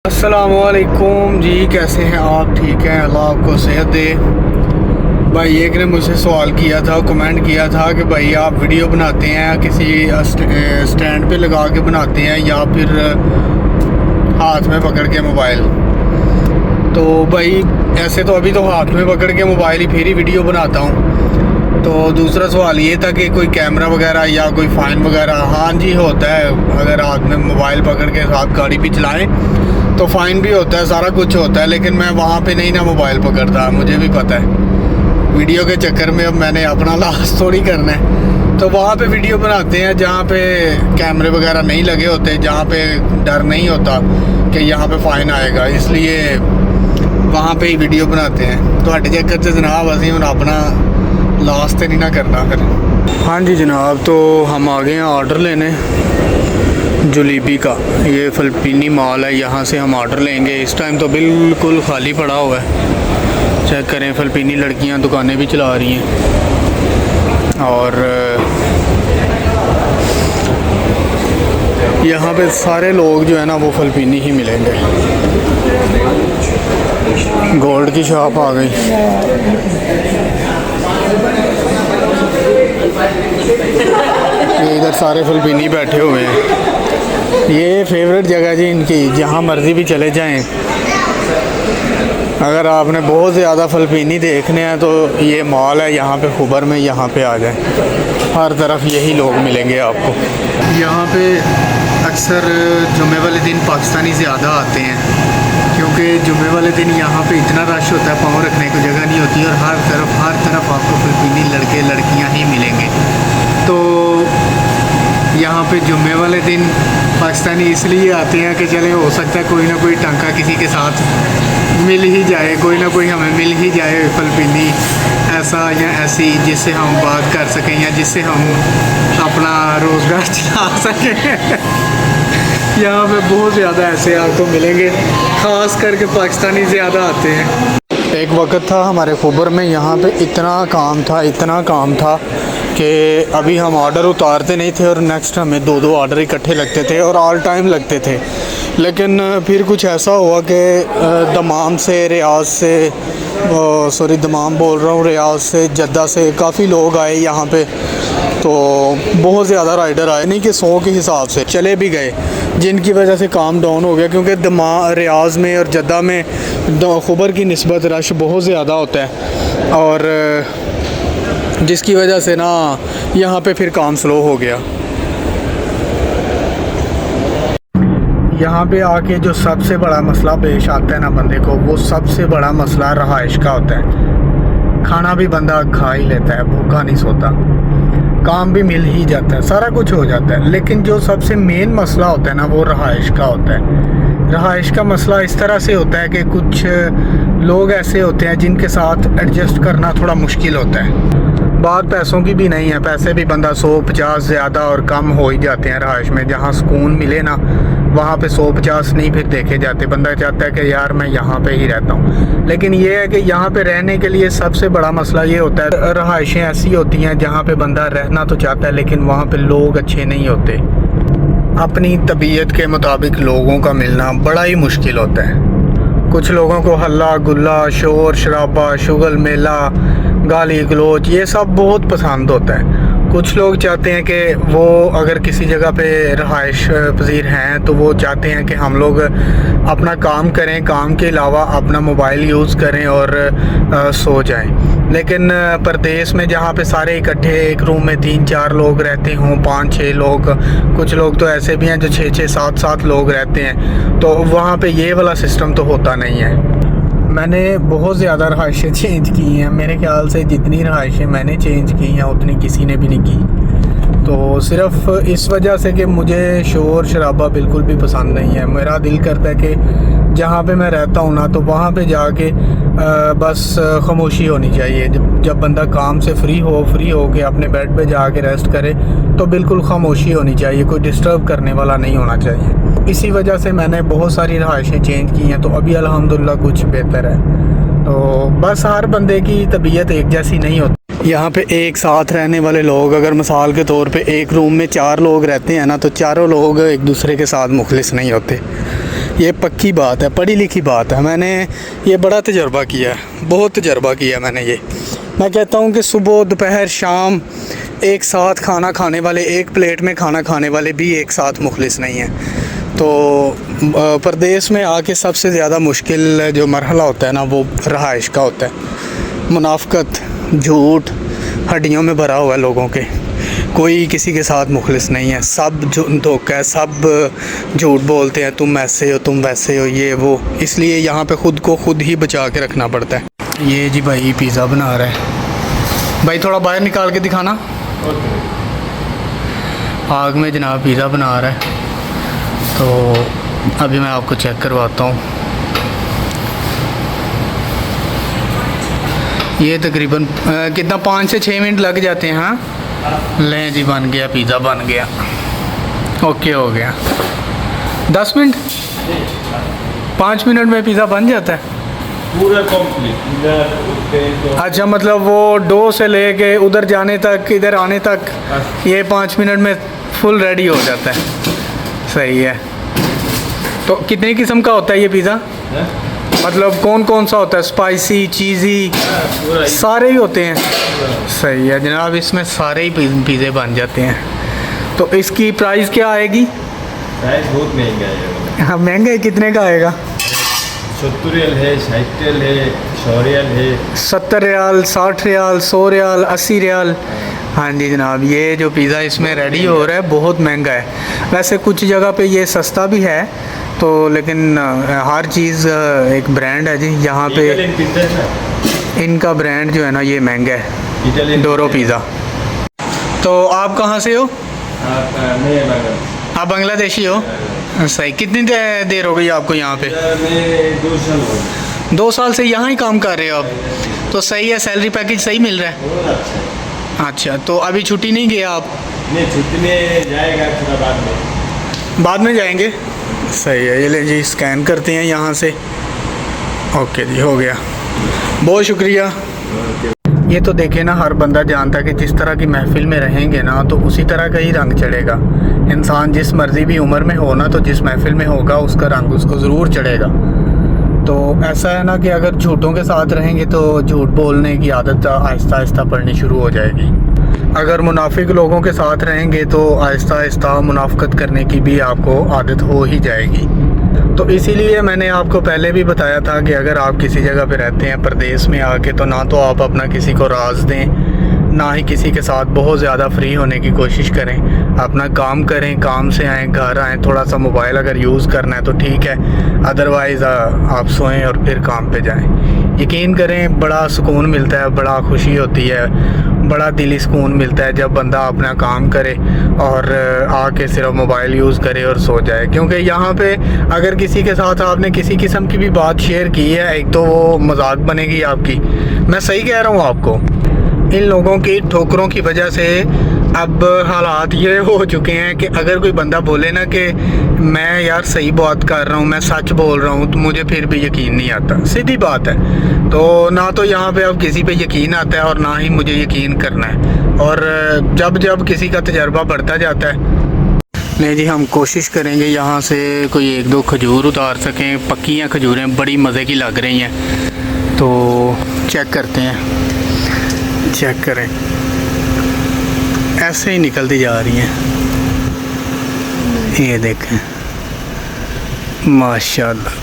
अस्सलामुअलैकुम जी, कैसे हैं आप? ठीक हैं, अल्लाह आपको सेहत दे। भाई एक ने मुझसे सवाल किया था, कमेंट किया था कि भाई आप वीडियो बनाते हैं किसी स्टैंड पे लगा के बनाते हैं या फिर हाथ में पकड़ के मोबाइल। तो भाई ऐसे तो अभी तो हाथ में पकड़ के मोबाइल ही फिर ही वीडियो बनाता हूँ। तो दूसरा सवाल ये था कि कोई कैमरा वगैरह या कोई फ़ाइन वगैरह। हाँ जी, होता है। अगर हाथ में मोबाइल पकड़ के साथ गाड़ी भी चलाएं तो फ़ाइन भी होता है, सारा कुछ होता है। लेकिन मैं वहाँ पे नहीं ना मोबाइल पकड़ता, मुझे भी पता है वीडियो के चक्कर में अब मैंने अपना लॉस थोड़ी करना है। तो वहाँ पे वीडियो बनाते हैं जहाँ पे कैमरे वगैरह नहीं लगे होते, जहाँ पे डर नहीं होता कि यहाँ पे फ़ाइन आएगा, इसलिए वहाँ पे ही वीडियो बनाते हैं। तो हट चक्कर से जनाब असी हूँ अपना लॉस तो नहीं ना करना फिर। हाँ जी जनाब, तो हम आ गए हैं ऑर्डर लेने जुलीबी का। ये फिलिपीनी मॉल है, यहाँ से हम ऑर्डर लेंगे। इस टाइम तो बिल्कुल खाली पड़ा हुआ है। चेक करें, फिलिपीनी लड़कियाँ दुकानें भी चला रही हैं और यहाँ पे सारे लोग जो है ना वो फिलिपीनी ही मिलेंगे। गोल्ड की शॉप आ गई। ये इधर सारे फिलिपीनी बैठे हुए हैं। ये फेवरेट जगह जी इनकी, जहाँ मर्ज़ी भी चले जाएं। अगर आपने बहुत ज़्यादा फिलिपीनी देखने हैं तो ये मॉल है यहाँ पे खुबर में, यहाँ पे आ जाएं। हर तरफ यही लोग मिलेंगे आपको। यहाँ पे अक्सर जुमे वाले दिन पाकिस्तानी ज़्यादा आते हैं, क्योंकि जुमे वाले दिन यहाँ पे इतना रश होता है, पाँव रखने को जगह नहीं होती और हर तरफ आपको फिलिपीनी लड़के लड़कियाँ ही मिलेंगे। तो यहाँ पे जुम्मे वाले दिन पाकिस्तानी इसलिए आते हैं कि चले हो सकता है कोई ना कोई टांका किसी के साथ मिल ही जाए, कोई ना कोई हमें मिल ही जाए फिलिपीनी ऐसा या ऐसी, जिससे हम बात कर सकें या जिससे हम अपना रोज़गार चला सकें। यहाँ पे बहुत ज़्यादा ऐसे आपको मिलेंगे, ख़ास करके पाकिस्तानी ज़्यादा आते हैं। एक वक्त था हमारे खुबर में, यहाँ पे इतना काम था कि अभी हम ऑर्डर उतारते नहीं थे और नेक्स्ट हमें दो ऑर्डर इकट्ठे लगते थे और ऑल टाइम लगते थे। लेकिन फिर कुछ ऐसा हुआ कि दमाम से, रियाज से, दमाम बोल रहा हूँ, रियाज से, जद्दा से काफ़ी लोग आए यहाँ पे। तो बहुत ज़्यादा राइडर आए, नहीं कि 100 के हिसाब से चले भी गए, जिनकी वजह से काम डाउन हो गया। क्योंकि रियाज में और जद्दा में खुबर की निस्बत रश बहुत ज़्यादा होता है और जिसकी वजह से ना यहाँ पे फिर काम स्लो हो गया। यहाँ पे आके जो सबसे बड़ा मसला पेश आता है ना बंदे को, वो सबसे बड़ा मसला रहाइश का होता है। खाना भी बंदा खा ही लेता है, भूखा नहीं सोता, काम भी मिल ही जाता है, सारा कुछ हो जाता है। लेकिन जो सबसे मेन मसला होता है ना वो रहाइश का होता है। रहाइश का मसला इस तरह से होता है कि कुछ लोग ऐसे होते हैं जिनके साथ एडजस्ट करना थोड़ा मुश्किल होता है। बात पैसों की भी नहीं है, पैसे भी बंदा 100-50 ज़्यादा और कम हो ही जाते हैं रहाइश में। जहाँ सुकून मिले ना वहाँ पे 100-50 नहीं फिर देखे जाते। बंदा चाहता है कि यार मैं यहाँ पे ही रहता हूँ। लेकिन ये है कि यहाँ पे रहने के लिए सबसे बड़ा मसला ये होता है, रहाइशें ऐसी होती हैं जहाँ पे बंदा रहना तो चाहता है लेकिन वहाँ पे लोग अच्छे नहीं होते। अपनी तबीयत के मुताबिक लोगों का मिलना बड़ा ही मुश्किल होता है। कुछ लोगों को हल्ला गुल्ला, शोर शराबा, शुगल मेला, गाली गलोच, ये सब बहुत पसंद होता है। कुछ लोग चाहते हैं कि वो अगर किसी जगह पे रहाइश पजीर हैं तो वो चाहते हैं कि हम लोग अपना काम करें, काम के अलावा अपना मोबाइल यूज़ करें और सो जाएं। लेकिन परदेश में जहाँ पे सारे इकट्ठे एक रूम में 3-4 लोग रहते हों, 5-6 लोग, कुछ लोग तो ऐसे भी हैं जो 6-6, 7-7 लोग रहते हैं, तो वहाँ पे ये वाला सिस्टम तो होता नहीं है। मैंने बहुत ज़्यादा रहाइशें चेंज की हैं। मेरे ख्याल से जितनी रहाइशें मैंने चेंज की हैं उतनी किसी ने भी नहीं की। तो सिर्फ़ इस वजह से कि मुझे शोर शराबा बिल्कुल भी पसंद नहीं है। मेरा दिल करता है कि जहाँ पे मैं रहता हूँ ना तो वहाँ पे जाके बस खामोशी होनी चाहिए। जब बंदा काम से फ्री हो के अपने बेड पे जाके रेस्ट करे तो बिल्कुल खामोशी होनी चाहिए, कोई डिस्टर्ब करने वाला नहीं होना चाहिए। इसी वजह से मैंने बहुत सारी रहाइशें चेंज की हैं, तो अभी अल्हम्दुलिल्लाह कुछ बेहतर है। तो बस हर बंदे की तबीयत एक जैसी नहीं होती। यहाँ पे एक साथ रहने वाले लोग, अगर मिसाल के तौर पे एक रूम में 4 लोग रहते हैं ना तो चारों लोग एक दूसरे के साथ मुखलिस नहीं होते। ये पक्की बात है, पढ़ी लिखी बात है। मैंने ये बड़ा तजर्बा किया है, बहुत तजर्बा किया मैंने ये। मैं कहता हूँ कि सुबह दोपहर शाम एक साथ खाना खाने वाले, एक प्लेट में खाना खाने वाले भी एक साथ मुखलिस नहीं हैं। तो परदेश में आके सबसे ज़्यादा मुश्किल जो मरहला होता है ना, वो रहाइश का होता है। मुनाफ़कत, झूठ हड्डियों में भरा हुआ है लोगों के, कोई किसी के साथ मुखलिस नहीं है, सब धोखा है, सब झूठ बोलते हैं, तुम ऐसे हो, तुम वैसे हो, ये वो। इसलिए यहाँ पे ख़ुद को ख़ुद ही बचा के रखना पड़ता है। ये जी भाई पिज़्ज़ा बना रहा है, भाई थोड़ा बाहर निकाल के दिखाना। आग में जनाब पिज़्ज़ा बना रहा है, तो अभी मैं आपको चेक करवाता हूँ। ये तकरीबन कितना 5 से 6 मिनट लग जाते हैं। हाँ लें जी, बन गया पिज़्ज़ा, बन गया, ओके हो गया। 10 मिनट 5 मिनट में पिज़्ज़ा बन जाता है पूरा कंप्लीट। अच्छा, मतलब वो डो से लेके उधर जाने तक, इधर आने तक ये 5 मिनट में फुल रेडी हो जाता है। सही है। तो कितनी किस्म का होता है ये पिज़्ज़ा? मतलब कौन कौन सा होता है? स्पाइसी, चीज़ी, सारे ही होते हैं। सही है जनाब, इसमें सारे ही पिज़्ज़े बन जाते हैं। तो इसकी प्राइस क्या आएगी? प्राइस बहुत महंगा है। हाँ महंगा है, कितने का आएगा? 70 रियाल है, 60 रियाल है, 100 रियाल है। 70 रियाल, 60 रियाल, 100 रियाल, 80 रियाल। हाँ जी जनाब, ये जो पिज़्ज़ा इसमें रेडी हो रहा है बहुत महंगा है। वैसे कुछ जगह पे ये सस्ता भी है, तो लेकिन हर चीज़ एक ब्रांड है जी। यहाँ पे इनका ब्रांड जो है ना ये महंगा है, डोरो पिज़्ज़ा। तो आप कहाँ से हो? आप बांग्लादेशी हो? सही। कितनी देर हो गई आपको यहाँ पे? 2 साल हो गए। 2 साल से यहाँ ही काम कर रहे हो आप? तो सही है, सैलरी पैकेज सही मिल रहा है? बहुत अच्छा है। अच्छा, तो अभी छुट्टी नहीं गया आप? नहीं, छुट्टी में जाएगा थोड़ा बाद में जाएंगे। सही है, ये ले जी, स्कैन करते हैं यहाँ से। ओके जी, हो गया, बहुत शुक्रिया। ये तो देखे ना, हर बंदा जानता है कि जिस तरह की महफिल में रहेंगे ना तो उसी तरह का ही रंग चढ़ेगा। इंसान जिस मर्जी भी उम्र में हो ना, तो जिस महफिल में होगा उसका रंग उसको ज़रूर चढ़ेगा। तो ऐसा है ना कि अगर झूठों के साथ रहेंगे तो झूठ बोलने की आदत आहिस्ता आहिस्ता पड़नी शुरू हो जाएगी। अगर मुनाफिक लोगों के साथ रहेंगे तो आहिस्ता आहिस्ता मुनाफकत करने की भी आपको आदत हो ही जाएगी। तो इसीलिए मैंने आपको पहले भी बताया था कि अगर आप किसी जगह पे रहते हैं परदेश में आके, तो ना तो आप अपना किसी को राज दें, ना ही किसी के साथ बहुत ज़्यादा फ्री होने की कोशिश करें। अपना काम करें, काम से आएँ, घर आएँ, थोड़ा सा मोबाइल अगर यूज़ करना है तो ठीक है, अदरवाइज़ आप सोएं और फिर काम पे जाएं। यकीन करें, बड़ा सुकून मिलता है, बड़ा खुशी होती है, बड़ा दिली सुकून मिलता है जब बंदा अपना काम करे और आके सिर्फ मोबाइल यूज़ करे और सो जाए। क्योंकि यहाँ पे अगर किसी के साथ आपने किसी किस्म की भी बात शेयर की है, एक तो वो मजाक बनेगी आपकी। मैं सही कह रहा हूँ आपको। इन लोगों की ठोकरों की वजह से अब हालात ये हो चुके हैं कि अगर कोई बंदा बोले ना कि मैं यार सही बात कर रहा हूँ, मैं सच बोल रहा हूँ, तो मुझे फिर भी यकीन नहीं आता। सीधी बात है। तो ना तो यहाँ पे अब किसी पे यकीन आता है और ना ही मुझे यकीन करना है। और जब जब किसी का तजर्बा बढ़ता जाता है, नहीं जी, हम कोशिश करेंगे यहाँ से कोई 1-2 खजूर उतार सकें। पक्की हैं खजूरें, बड़ी मज़े की लग रही हैं। तो चेक करते हैं, चेक करें, ऐसे ही निकलती जा रही हैं। ये देखें, माशाल्लाह,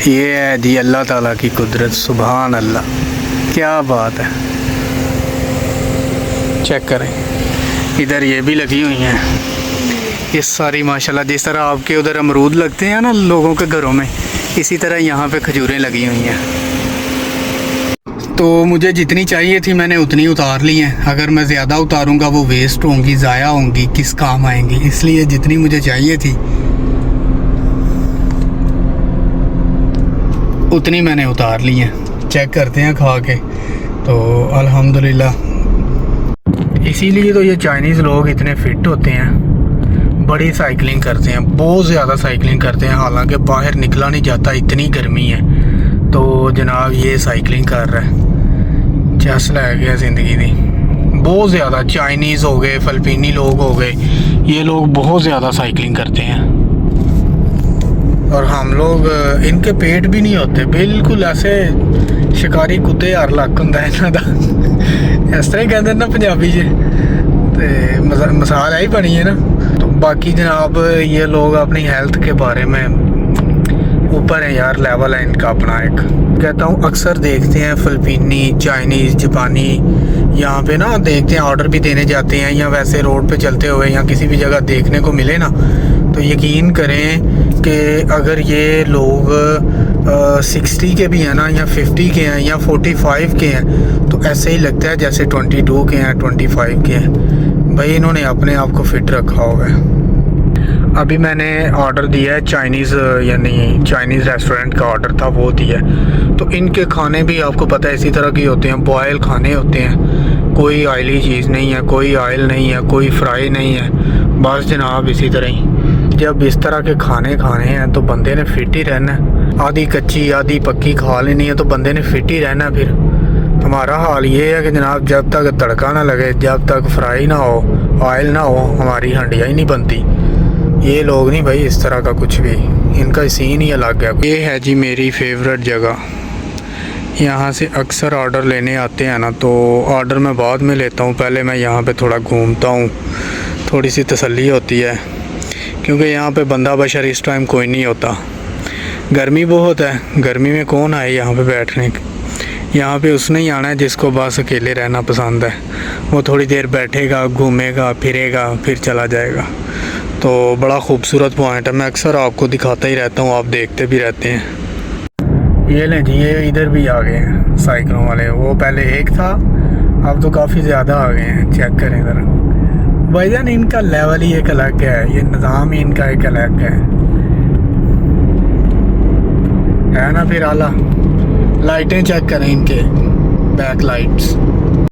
ये है जी अल्लाह ताला की कुदरत। सुभान अल्लाह, क्या बात है। चेक करें, इधर ये भी लगी हुई हैं, ये सारी माशाल्लाह। जिस तरह आपके उधर अमरूद लगते हैं ना लोगों के घरों में, इसी तरह यहाँ पे खजूरें लगी हुई हैं। तो मुझे जितनी चाहिए थी मैंने उतनी उतार ली हैं। अगर मैं ज़्यादा उतारूंगा वो वेस्ट होंगी, ज़ाया होंगी, किस काम आएंगी। इसलिए जितनी मुझे चाहिए थी उतनी मैंने उतार ली हैं। चेक करते हैं खा के, तो अल्हम्दुलिल्लाह। इसीलिए तो ये चाइनीज़ लोग इतने फिट होते हैं, बड़ी साइकिलिंग करते हैं, बहुत ज़्यादा साइकिलिंग करते हैं। हालांकि बाहर निकला नहीं जाता, इतनी गर्मी है। तो जनाब ये साइकिलिंग कर रहा है, चस लै गया ज़िंदगी दी। बहुत ज़्यादा चाइनीज़ हो गए, फ़िलिपीनी लोग हो गए, ये लोग बहुत ज़्यादा साइकिलिंग करते हैं। और हम लोग इनके पेट भी नहीं होते, बिल्कुल ऐसे शिकारी कुत्ते यार लक होंदा इन्हां दा इस तरह ही कहते ना पंजाबी च, ते मिसाल ही बनी है ना। तो बाकी जनाब ये लोग अपनी हेल्थ के बारे में ऊपर है यार, लेवल है इनका अपना एक। कहता हूँ अक्सर देखते हैं फ़िलिपीनी, चाइनीज़, जापानी यहाँ पे ना देखते हैं, ऑर्डर भी देने जाते हैं या वैसे रोड पे चलते हुए या किसी भी जगह देखने को मिले ना, तो यकीन करें कि अगर ये लोग 60 के भी हैं ना, या 50 के हैं या 45 के हैं, तो ऐसे ही लगता है जैसे 22 के हैं, 25 के हैं। भाई इन्होंने अपने आप को फिट रखा हुआ है। अभी मैंने ऑर्डर दिया है चाइनीज़, यानी चाइनीज़ रेस्टोरेंट का ऑर्डर था, वो दिया है। तो इनके खाने भी आपको पता है इसी तरह के होते हैं, बॉयल खाने होते हैं, कोई ऑयली चीज़ नहीं है, कोई ऑयल नहीं है, कोई फ्राई नहीं है, बस जनाब इसी तरह ही। जब इस तरह के खाने खाने हैं तो बंदे ने फिट ही रहना है। आधी कच्ची आधी पक्की खा लेनी है तो बंदे ने फिट ही रहना है। फिर हमारा हाल ये है कि जनाब जब तक तड़का ना लगे, जब तक फ्राई ना हो, ऑयल ना हो, हमारी हंडिया ही नहीं बनती। ये लोग नहीं भाई इस तरह का कुछ भी, इनका सीन ही अलग है। ये है जी मेरी फेवरेट जगह, यहाँ से अक्सर ऑर्डर लेने आते हैं ना, तो ऑर्डर मैं बाद में लेता हूँ, पहले मैं यहाँ पे थोड़ा घूमता हूँ, थोड़ी सी तसल्ली होती है, क्योंकि यहाँ पे बंदा बशर इस टाइम कोई नहीं होता। गर्मी बहुत है, गर्मी में कौन आए यहाँ पे बैठने। यहाँ पे उसने ही आना है जिसको बस अकेले रहना पसंद है, वो थोड़ी देर बैठेगा, घूमेगा फिरेगा, फिर चला जाएगा। तो बड़ा खूबसूरत पॉइंट है, मैं अक्सर आपको दिखाता ही रहता हूँ, आप देखते भी रहते हैं। ये लें जी, ये इधर भी आ गए हैं साइकिलों वाले, वो पहले एक था, अब तो काफ़ी ज़्यादा आ गए हैं। चेक करें ज़रा भाईजान, इनका लेवल ही एक अलग है, ये निज़ाम ही इनका एक अलग है ना। फिर आला लाइटें चेक करें इनके, बैक लाइट्स